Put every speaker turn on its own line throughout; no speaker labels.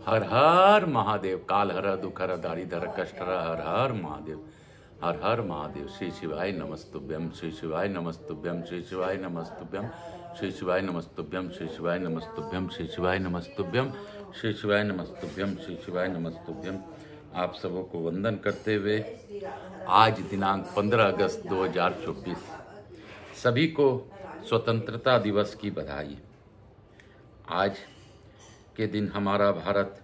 हर हर महादेव। काल हर दुख हर दारी धर कष्ट हर। हर हर महादेव। हर हर महादेव। श्री शिवाय नमस्तुभ्यम। श्री शिवाय नमस्तुभ्यम। श्री शिवाय नमस्तुभ्यम। श्री शिवाय नमस्तुभ्यम। श्री शिवाय नमस्तुभ्यम। श्री शिवाय नमस्तुभ्यम। श्री शिवाय नमस्तुभ्यम। श्री शिवाय नमस्तुभ्यम। आप सबों को वंदन करते हुए आज दिनांक 15 अगस्त 2024 सभी को स्वतंत्रता दिवस की बधाई। आज के दिन हमारा भारत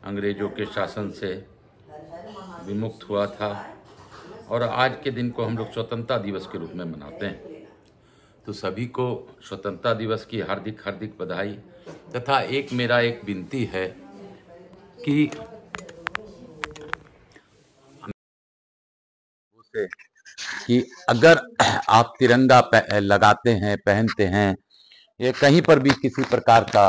अंग्रेजों के शासन से विमुक्त हुआ था और आज के दिन को हम लोग स्वतंत्रता दिवस के रूप में मनाते हैं। तो सभी को स्वतंत्रता दिवस की हार्दिक हार्दिक बधाई। तथा मेरा एक विनती है कि अगर आप तिरंगा लगाते हैं, पहनते हैं, या कहीं पर भी किसी प्रकार का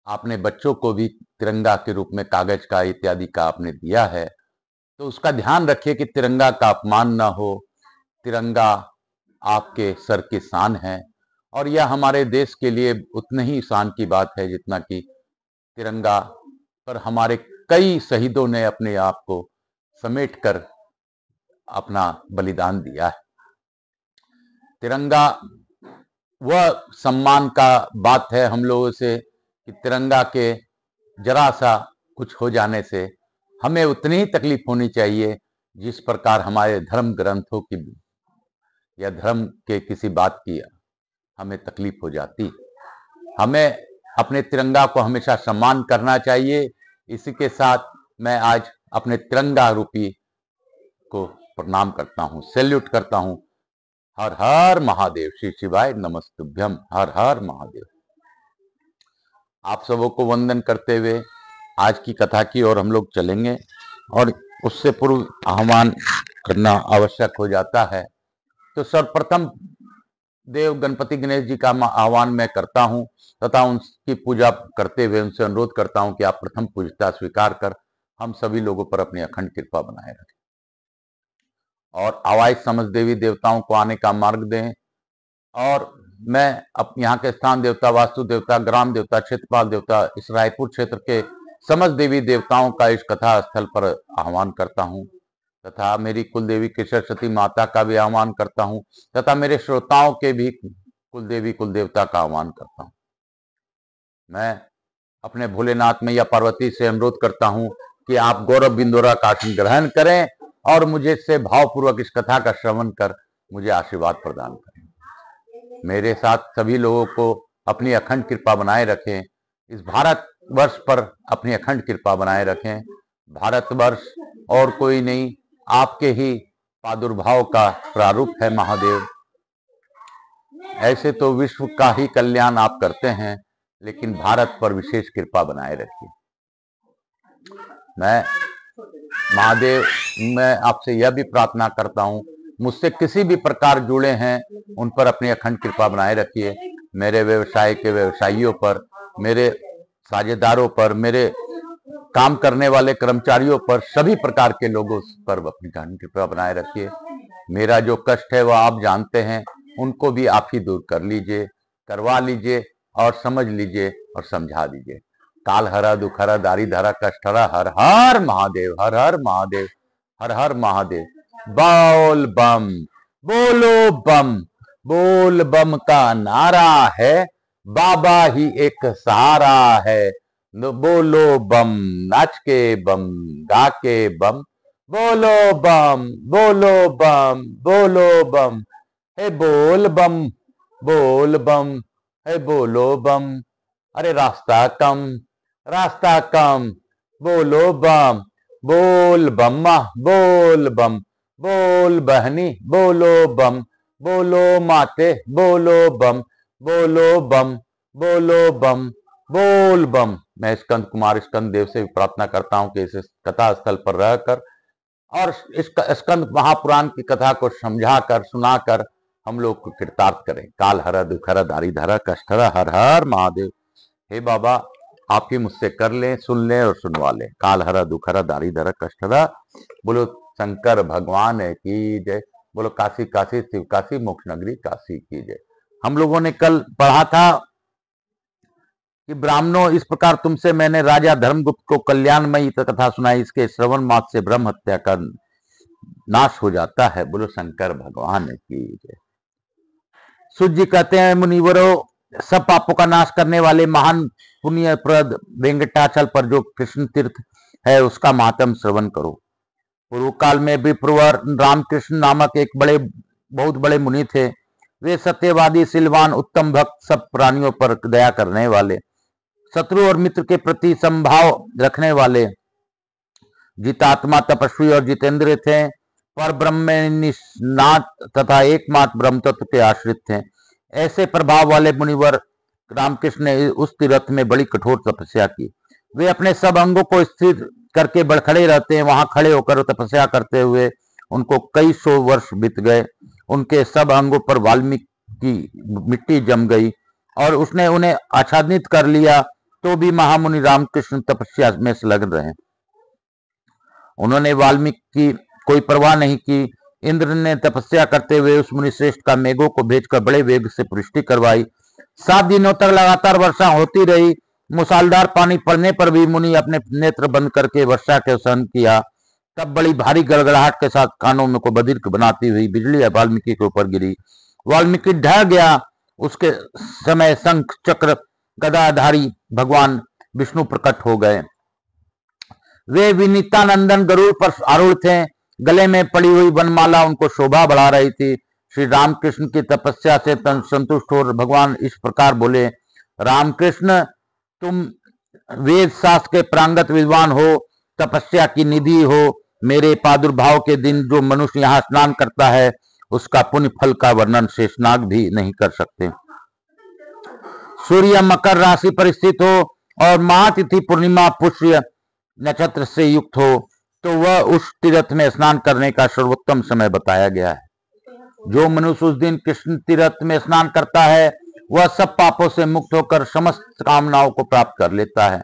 आपने बच्चों को भी तिरंगा के रूप में कागज का इत्यादि का आपने दिया है, तो उसका ध्यान रखिए कि तिरंगा का अपमान ना हो। तिरंगा आपके सर की शान है और यह हमारे देश के लिए उतनी ही शान की बात है जितना कि तिरंगा पर हमारे कई शहीदों ने अपने आप को समेट कर अपना बलिदान दिया है। तिरंगा वह सम्मान का बात है हम लोगों से कि तिरंगा के जरा सा कुछ हो जाने से हमें उतनी ही तकलीफ होनी चाहिए जिस प्रकार हमारे धर्म ग्रंथों की या धर्म के किसी बात की हमें तकलीफ हो जाती। हमें अपने तिरंगा को हमेशा सम्मान करना चाहिए। इसी के साथ मैं आज अपने तिरंगा रूपी को प्रणाम करता हूँ, सैल्यूट करता हूँ। हर हर महादेव। श्री शिवाय नमस्तुभ्यम। हर हर महादेव। आप सबों को वंदन करते हुए आज की कथा की ओर हम लोग चलेंगे और उससे पूर्व आह्वान करना आवश्यक हो जाता है। तो सर्वप्रथम देव गणपति गणेश जी का आह्वान मैं करता हूं तथा उनकी पूजा करते हुए उनसे अनुरोध करता हूं कि आप प्रथम पूजता स्वीकार कर हम सभी लोगों पर अपनी अखंड कृपा बनाए रखें और आवाज समझ देवी देवताओं को आने का मार्ग दें। और मैं अब यहाँ के स्थान देवता, वास्तु देवता, ग्राम देवता, क्षेत्रपाल देवता, इस रायपुर क्षेत्र के समस्त देवी देवताओं का इस कथा स्थल पर आह्वान करता हूँ तथा मेरी कुल देवी के सरस्वती माता का भी आह्वान करता हूँ तथा मेरे श्रोताओं के भी कुल देवी कुल देवता का आह्वान करता हूँ। मैं अपने भोलेनाथ मैया पार्वती से अनुरोध करता हूँ कि आप गौरव बिंदोरा का आसन ग्रहण करें और मुझे से भावपूर्वक इस कथा का श्रवण कर मुझे आशीर्वाद प्रदान करें। मेरे साथ सभी लोगों को अपनी अखंड कृपा बनाए रखें। इस भारत वर्ष पर अपनी अखंड कृपा बनाए रखें। भारतवर्ष और कोई नहीं, आपके ही प्रादुर्भाव का प्रारूप है महादेव। ऐसे तो विश्व का ही कल्याण आप करते हैं, लेकिन भारत पर विशेष कृपा बनाए रखिए। मैं महादेव, मैं आपसे यह भी प्रार्थना करता हूँ, मुझसे किसी भी प्रकार जुड़े हैं उन पर अपनी अखंड कृपा बनाए रखिए। मेरे व्यवसाय के व्यवसायियों पर, मेरे साझेदारों पर, मेरे काम करने वाले कर्मचारियों पर, सभी प्रकार के लोगों पर अपनी अखंड कृपा बनाए रखिए। मेरा जो कष्ट है वह आप जानते हैं, उनको भी आप ही दूर कर लीजिए, करवा लीजिए और समझ लीजिए और समझा दीजिए। काल हरा दुख हरा दारी धरा कष्ट हरा। हर हर महादेव। हर हर महादेव। हर हर महादेव। बोल बम। बोलो बम। बोल बम का नारा है, बाबा ही एक सहारा है। बोलो बम, नाच के बम, गा के बम, बोलो बम, बोलो बम, बोलो बम, हे बोल बम, बोल बम, हे बोलो बम। अरे रास्ता कम, रास्ता कम, बोलो बम, बोल बम्मा, बोल बम, बोल बहनी, बोलो बम, बोलो माते, बोलो बम, बोलो बम, बोलो बम, बोल बम। मैं स्कंद कुमार स्कंद देव से भी प्रार्थना करता हूं कि इस कथा स्थल पर रहकर और इस स्कंद महापुराण की कथा को समझाकर सुनाकर हम लोग को कृतार्थ करें। काल हरा दुख हरा दारी धरा कष्ट हरा। हर हर महादेव। हे बाबा, आप ही मुझसे कर लें, सुन लें और सुनवा लें। काल हरा दुख हरा दारी धरा कष्ट हरा। बोलो शंकर भगवान की जय। बोलो काशी काशी शिव काशी मोक्ष नगरी काशी की जय। हम लोगों ने कल पढ़ा था कि ब्राह्मणों, इस प्रकार तुमसे मैंने राजा धर्मगुप्त को कल्याणमयी कथा सुनाई, इसके श्रवण मात्र से ब्रह्म हत्या का नाश हो जाता है। बोलो शंकर भगवान की जय। सूत जी कहते हैं, मुनिवरों, सब पापों का नाश करने वाले महान पुण्यप्रद वेंकटाचल पर जो कृष्ण तीर्थ है उसका महात्म श्रवण करो। पूर्व काल में विप्रवर रामकृष्ण नामक एक बहुत बड़े मुनि थे। वे सत्यवादी, सिलवान, उत्तम भक्त, सब प्राणियों पर दया करने वाले, शत्रु और मित्र के प्रति समभाव रखने वाले, जितात्मा, तपस्वी और जितेंद्र थे। पर ब्रह्म में निष्णात तथा एकमात्र ब्रह्म तत्व के आश्रित थे। ऐसे प्रभाव वाले मुनिवर रामकृष्ण ने उस तीर्थ में बड़ी कठोर तपस्या की। वे अपने सब अंगों को स्थिर करके खड़े रहते हैं। वहां खड़े होकर तपस्या करते हुए उनको कई 100 वर्ष बीत गए। उनके सब अंगों पर वाल्मीकि की मिट्टी जम गई और उसने उन्हें आच्छादित कर लिया। तो भी महामुनि रामकृष्ण तपस्या में संलग्न रहे। उन्होंने वाल्मीकि की कोई परवाह नहीं की। इंद्र ने तपस्या करते हुए उस मुनि श्रेष्ठ का मेघों को भेजकर बड़े वेग से पुष्टि करवाई। 7 दिनों तक लगातार वर्षा होती रही। मूसलाधार पानी पड़ने पर भी मुनि अपने नेत्र बंद करके वर्षा के सहन किया। तब बड़ी भारी गड़गड़ाहट के साथ कानों में को बधिर बनाती हुई बिजली वाल्मीकि के ऊपर गिरी। वाल्मीकि ढह गया। उसके समय शंख चक्र गदाधारी भगवान विष्णु प्रकट हो गए। वे विनीतानंदन गरुड़ पर आरूढ़ थे। गले में पड़ी हुई वनमाला उनको शोभा बढ़ा रही थी। श्री रामकृष्ण की तपस्या से संतुष्ट हो भगवान इस प्रकार बोले, रामकृष्ण, तुम वेद शास्त्र के प्रांगत विद्वान हो, तपस्या की निधि हो। मेरे प्रादुर्भाव के दिन जो मनुष्य यहाँ स्नान करता है उसका पुण्य फल का वर्णन शेषनाग भी नहीं कर सकते। सूर्य मकर राशि पर स्थित हो और महातिथि पूर्णिमा पुष्य नक्षत्र से युक्त हो तो वह उस तीर्थ में स्नान करने का सर्वोत्तम समय बताया गया है। जो मनुष्य उस दिन कृष्ण तीर्थ में स्नान करता है वह सब पापों से मुक्त होकर समस्त कामनाओं को प्राप्त कर लेता है।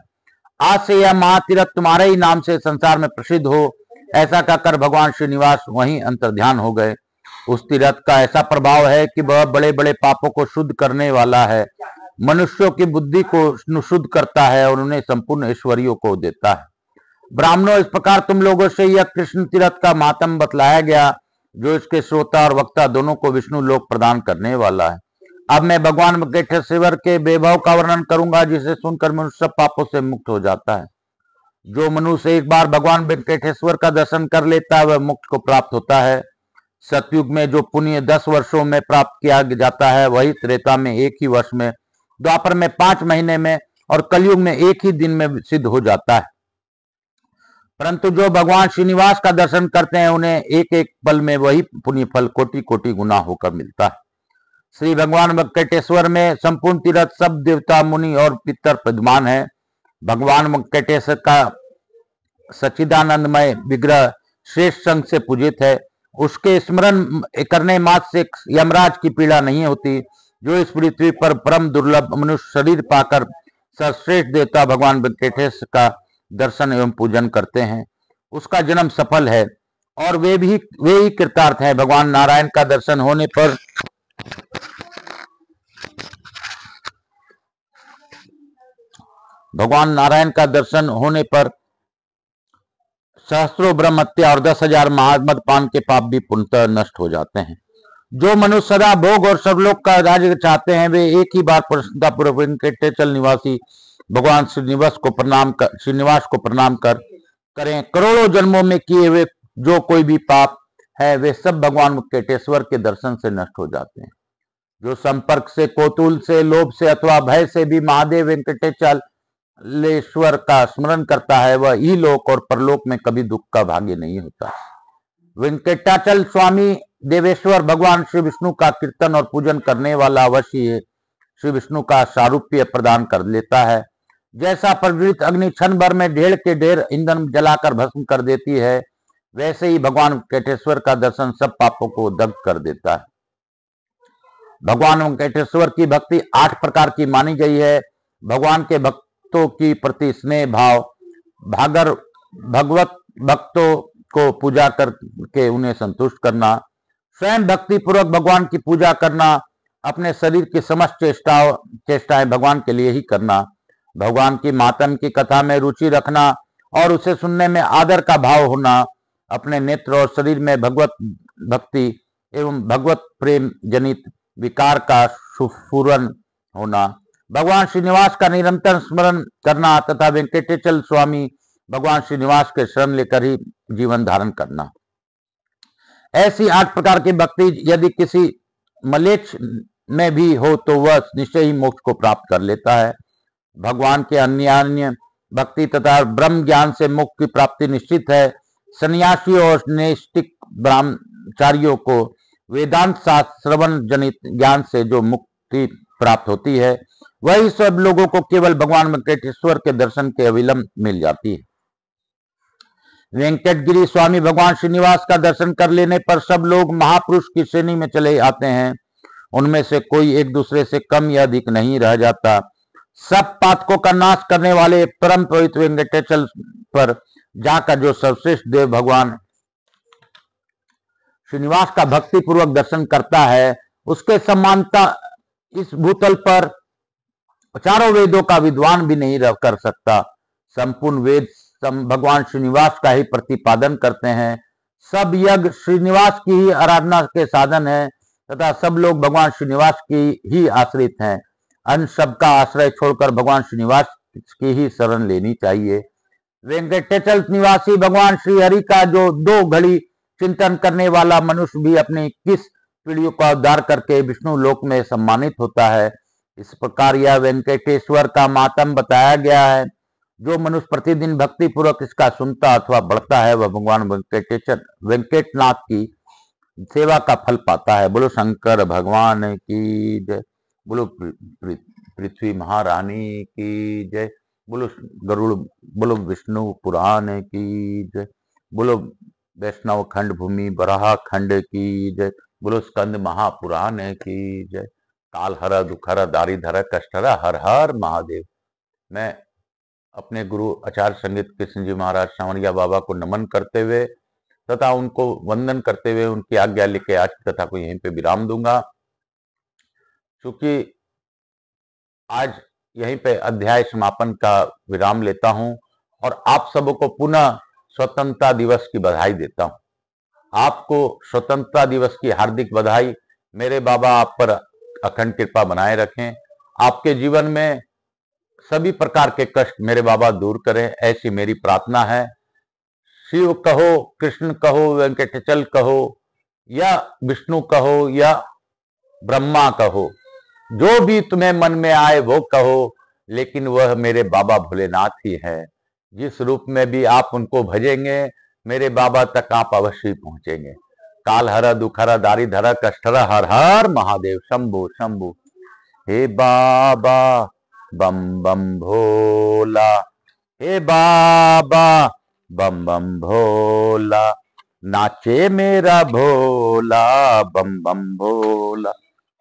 आज से यह महातीर्थ तुम्हारे ही नाम से संसार में प्रसिद्ध हो। ऐसा कहकर भगवान श्रीनिवास वहीं अंतर्ध्यान हो गए। उस तीर्थ का ऐसा प्रभाव है कि वह बड़े बड़े पापों को शुद्ध करने वाला है, मनुष्यों की बुद्धि को शुद्ध करता है और उन्हें संपूर्ण ऐश्वर्यों को देता है। ब्राह्मणों, इस प्रकार तुम लोगों से यह कृष्ण तीर्थ का महात्म बतलाया गया जो इसके श्रोता और वक्ता दोनों को विष्णु लोक प्रदान करने वाला है। अब मैं भगवान वेंकटेश्वर के वैभव का वर्णन करूंगा जिसे सुनकर मनुष्य सब पापों से मुक्त हो जाता है। जो मनुष्य एक बार भगवान वेंकटेश्वर का दर्शन कर लेता है वह मुक्त को प्राप्त होता है। सतयुग में जो पुण्य 10 वर्षों में प्राप्त किया जाता है वही त्रेता में 1 ही वर्ष में, द्वापर में 5 महीने में और कलयुग में 1 ही दिन में सिद्ध हो जाता है। परंतु जो भगवान श्रीनिवास का दर्शन करते हैं उन्हें एक एक पल में वही पुण्य फल कोटि कोटि गुना होकर मिलता है। श्री भगवान वेंकटेश्वर में संपूर्ण तीर्थ सब देवता, मुनि और पितर विद्यमान है। भगवान वेंकटेश्वर का सच्चिदानंदमय विग्रह श्रेष्ठ संघ से पूजित है। उसके स्मरण करने मात्र से यमराज की पीड़ा नहीं होती। जो इस पृथ्वी पर परम दुर्लभ मनुष्य शरीर पाकर सर्वश्रेष्ठ देवता भगवान वेंकटेश्वर का दर्शन एवं पूजन करते हैं उसका जन्म सफल है और वे ही कृतार्थ हैं। भगवान नारायण का दर्शन होने पर सहस्त्रों ब्रह्म हत्या और 10,000 महामदपान के पाप भी पूर्णतः नष्ट हो जाते हैं। जो मनुष्य सदा भोग और सर्वलोक का राज्य चाहते हैं वे एक ही बार प्रसन्नतापूर्वक वेंकटेचल निवासी भगवान श्रीनिवास को प्रणाम करें। करोड़ों जन्मों में किए हुए जो कोई भी पाप है वे सब भगवान वेंकटेश्वर के दर्शन से नष्ट हो जाते हैं। जो संपर्क से, कौतूल से, लोभ से अथवा भय से भी महादेव वेंकटेश्वर का स्मरण करता है वह इहलोक और परलोक में कभी दुख का भागी नहीं होता। वेंकटाचल स्वामी देवेश्वर भगवान श्री विष्णु का कीर्तन और पूजन करने वाला अवश्य श्री विष्णु का सारूप्य प्रदान कर लेता है। जैसा प्रज्वलित अग्नि क्षण भर में ढेर के ढेर ईंधन जलाकर भस्म कर देती है वैसे ही भगवान वेंकटेश्वर का दर्शन सब पापों को दग्ध कर देता है। भगवान वेंकटेश्वर की भक्ति 8 प्रकार की मानी गई है। भगवान के भक्तों की प्रति स्नेह भाव, भगवत भक्तों को पूजा करके उन्हें संतुष्ट करना, स्वयं भक्ति पूर्वक भगवान की पूजा करना, अपने शरीर की समस्त चेष्टाएं भगवान के लिए ही करना, भगवान की मातम की कथा में रुचि रखना और उसे सुनने में आदर का भाव होना, अपने नेत्र और शरीर में भगवत भक्ति एवं भगवत प्रेम जनित विकार का सुफुरन होना, भगवान श्रीनिवास का निरंतर स्मरण करना तथा वेंकटेचल स्वामी भगवान श्रीनिवास के शरण लेकर ही जीवन धारण करना। ऐसी 8 प्रकार की भक्ति यदि किसी मलेच्छ में भी हो तो वह निश्चय ही मोक्ष को प्राप्त कर लेता है। भगवान के अन्य भक्ति तथा ब्रह्म ज्ञान से मोक्ष की प्राप्ति निश्चित है। सन्यासी और नैष्ठिक ब्रह्मचारियों को वेदांत शास्त्र श्रवण जनित ज्ञान से जो मुक्ति प्राप्त होती है, वही सब लोगों को केवल भगवान वेंकटेश्वर के दर्शन के अविलंब मिल जाती है। वेंकटगिरी स्वामी भगवान श्रीनिवास का दर्शन कर लेने पर सब लोग महापुरुष की श्रेणी में चले आते हैं। उनमें से कोई एक दूसरे से कम या अधिक नहीं रह जाता। सब पातकों का नाश करने वाले परम पवित्र वेंकटेचल पर जाकर जो सर्वश्रेष्ठ देव भगवान श्रीनिवास का भक्ति पूर्वक दर्शन करता है, उसके समानता इस भूतल पर चारों वेदों का विद्वान भी नहीं कर सकता। संपूर्ण वेद भगवान श्रीनिवास का ही प्रतिपादन करते हैं। सब यज्ञ श्रीनिवास की ही आराधना के साधन है तथा सब लोग भगवान श्रीनिवास की ही आश्रित हैं। अन्य सबका आश्रय छोड़कर भगवान श्रीनिवास की ही शरण लेनी चाहिए। वेंकटेचल निवासी भगवान श्री हरि का जो 2 घड़ी चिंतन करने वाला मनुष्य भी अपनी 21 पीढ़ियों का उद्धार करके विष्णु लोक में सम्मानित होता है। इस प्रकार यह वेंकटेश्वर का मातम बताया गया है। जो मनुष्य प्रतिदिन भक्ति पूर्वक इसका सुनता अथवा बढ़ता है, वह भगवान वेंकटनाथ की सेवा का फल पाता है। बोलो शंकर भगवान की जय, बोलो पृथ्वी महारानी की जय, बोलो गरुड़, बोलो विष्णु पुराण की जय, बोलो वैष्णव खंड भूमि बराह खंड की जय, बोलो स्कंद महापुराण की जय। काल हर दुखहर दारिधर कष्टहर हर हर महादेव। मैं अपने गुरु आचार्य संगीत कृष्ण जी महाराज सांवरिया बाबा को नमन करते हुए तथा उनको वंदन करते हुए उनकी आज्ञा लेके आज की कथा को यहीं पे विराम दूंगा। क्योंकि आज यहीं पे अध्याय समापन का विराम लेता हूं और आप सबको पुनः स्वतंत्रता दिवस की बधाई देता हूं। आपको स्वतंत्रता दिवस की हार्दिक बधाई। मेरे बाबा आप पर अखंड कृपा बनाए रखें। आपके जीवन में सभी प्रकार के कष्ट मेरे बाबा दूर करें, ऐसी मेरी प्रार्थना है। शिव कहो, कृष्ण कहो, वेंकटेचल कहो या विष्णु कहो या ब्रह्मा कहो, जो भी तुम्हें मन में आए वो कहो, लेकिन वह मेरे बाबा भोलेनाथ ही है। जिस रूप में भी आप उनको भजेंगे, मेरे बाबा तक आप अवश्य पहुंचेंगे। काल हर दुखहर दारिधर कष्टहर हर हर महादेव। शंभु शंभु। हे बाबा बम बम भोला, हे बाबा बम बम भोला, नाचे मेरा भोला बम बम भोला।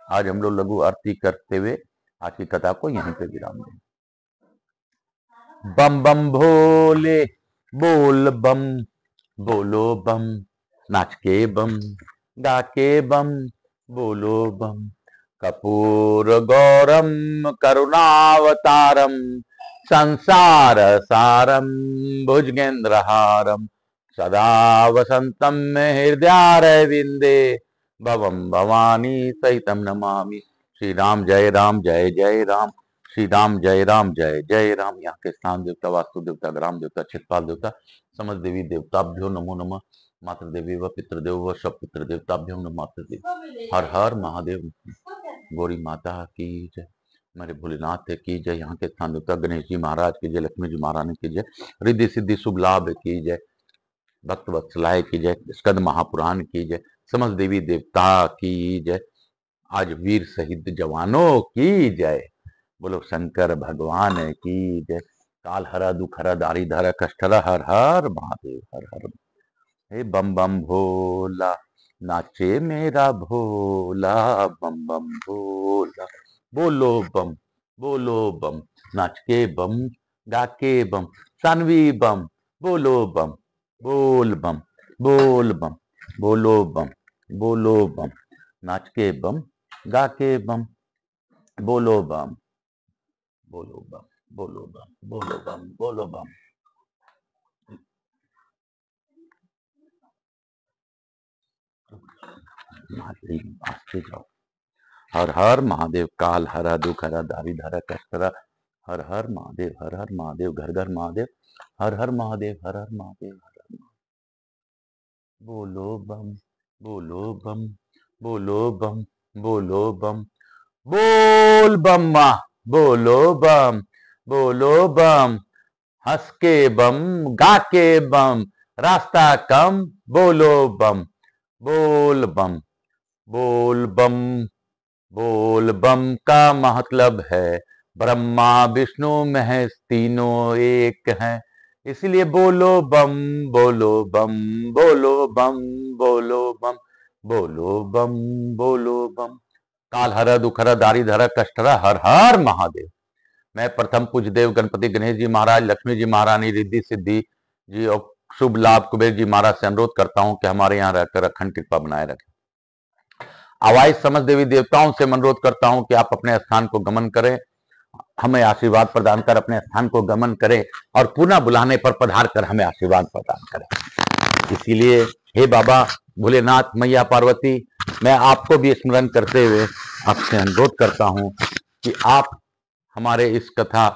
आज हम लोग लघु आरती करते हुए आज की कथा को यहीं पे विराम दें। बम बम भोले बोल बम, बोलो बम, नाच के बम, गा के बम, बोलो बम। कपूर गौरम करुणावतारम, संसार सारम भुजगेंद्रहारम, सदा वसंतम हृदयारविंदे, भवम भवानी सहितम नमामि। श्री राम जय राम जय जय राम, श्री राम जय राम जय जय राम। यहाँ के स्थान देवता, वास्तु देवता, ग्राम देवता, चित्रपाल देवता, समस्त देवी देवताभ्यो नमो नमः। मातृ देवी व पितृदेव व सब पितृ देवताभ्यो नमः। मातृ देवी हर हर महादेव। गौरी माता की जय, मेरे भोलेनाथ की जय। यहाँ के स्थान देवता गणेश जी महाराज की जय, लक्ष्मी जी महारानी की जय, रिद्धि सिद्धि शुभ लाभ की जय, भक्त वत्सलाय की जय, स्कंद महापुराण की जय, समस्त देवी देवता की जय। आज वीर शहीद जवानों की जय। बोलो शंकर भगवान की जय। काल हर दुखहर दारिधर कष्टहर हर हर महादेव। हर हर। हे बम बम भोला, नाचे मेरा भोला बम बम भोला। बोलो बम, बोलो बम, नाच के बम, गा के बम, सानवी बम, बोलो बम, बोल बम, बोल बम, बोलो बम, बोलो बम, नाच के बम, गा के बम, बोलो बम, बोलो बम। बोलो बम, बोलो बम, बोलो बम। आस्ते जाओ। हर हर महादेव। काल हरा, दुख हरा, दारिद हरा, कष्ट हरा। हर हर महादेव, हर हर महादेव, घर घर महादेव। हर हर महादेव, हर हर महादेव, हर हर महादेव। बोलो बम, बोलो बम, बोलो बम, बोलो बम। बोल बम माँ, बोलो बम, बोलो बम। हंस के बम, गा के बम, रास्ता कम, बोलो बम। बोल बम, बोल बम। बोल बम का मतलब है ब्रह्मा विष्णु महेश तीनों एक हैं, इसलिए बोलो बम, बोलो बम, बोलो बम, बोलो बम, बोलो बम, बोलो बम। काल हरा, दुख हरा, दारिद हरा, कष्ट हरा। हर हर महादेव। मैं प्रथम पूज्य देव गणपति गणेश जी महाराज, लक्ष्मी जी महारानी, रिद्धि सिद्धि जी और शुभ लाभ कुबेर जी महाराज से अनुरोध करता हूं कि हमारे यहाँ रहकर अखंड कृपा बनाए रखें। आवाज समस्त देवी देवताओं से अनुरोध करता हूं कि आप अपने स्थान को गमन करें, हमें आशीर्वाद प्रदान कर अपने स्थान को गमन करें और पुनः बुलाने पर पधार कर हमें आशीर्वाद प्रदान करें। इसीलिए हे बाबा भोलेनाथ, मैया पार्वती, मैं आपको भी स्मरण करते हुए आपसे अनुरोध करता हूं कि आप हमारे इस कथा